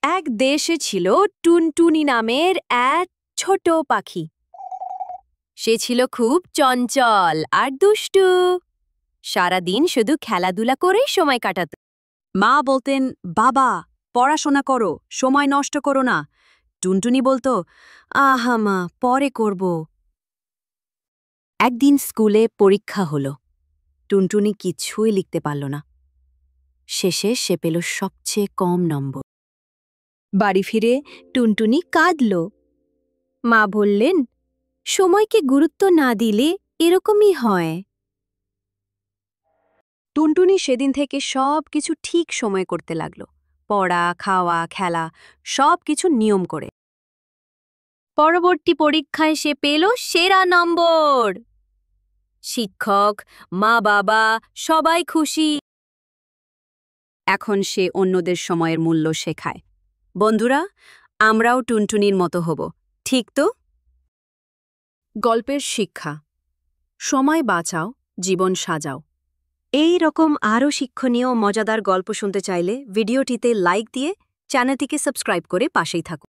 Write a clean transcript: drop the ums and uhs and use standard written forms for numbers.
এক দেশে ছিল টুনটুনি নামের এক ছোট পাখি। সে ছিল খুব চঞ্চল আর দুষ্টু। সারাদিন শুধু খেলাধুলা করেই সময় কাটাত। মা বলতেন, বাবা পড়াশোনা করো, সময় নষ্ট করো না। টুনটুনি বলতো, আহা মা, পরে করব। একদিন স্কুলে পরীক্ষা হলো। টুনটুনি কিছুই লিখতে পারল না। শেষে সে পেল সবচেয়ে কম নম্বর। বাড়ি ফিরে টুনটুনি কাঁদল। মা বললেন, সময়কে গুরুত্ব না দিলে এরকমই হয়। টুনটুনি সেদিন থেকে সব কিছু ঠিক সময় করতে লাগল। পড়া, খাওয়া, খেলা সব কিছু নিয়ম করে। পরবর্তী পরীক্ষায় সে পেল সেরা নম্বর। শিক্ষক, মা বাবা সবাই খুশি। এখন সে অন্যদের সময়ের মূল্য শেখায়। বন্ধুরা, আমরাও টুনটুনির মতো হব, ঠিক তো? গল্পের শিক্ষা: সময় বাঁচাও, জীবন সাজাও। এই রকম আরও শিক্ষণীয় মজাদার গল্প শুনতে চাইলে ভিডিওটিতে লাইক দিয়ে চ্যানেলটিকে সাবস্ক্রাইব করে পাশেই থাকুন।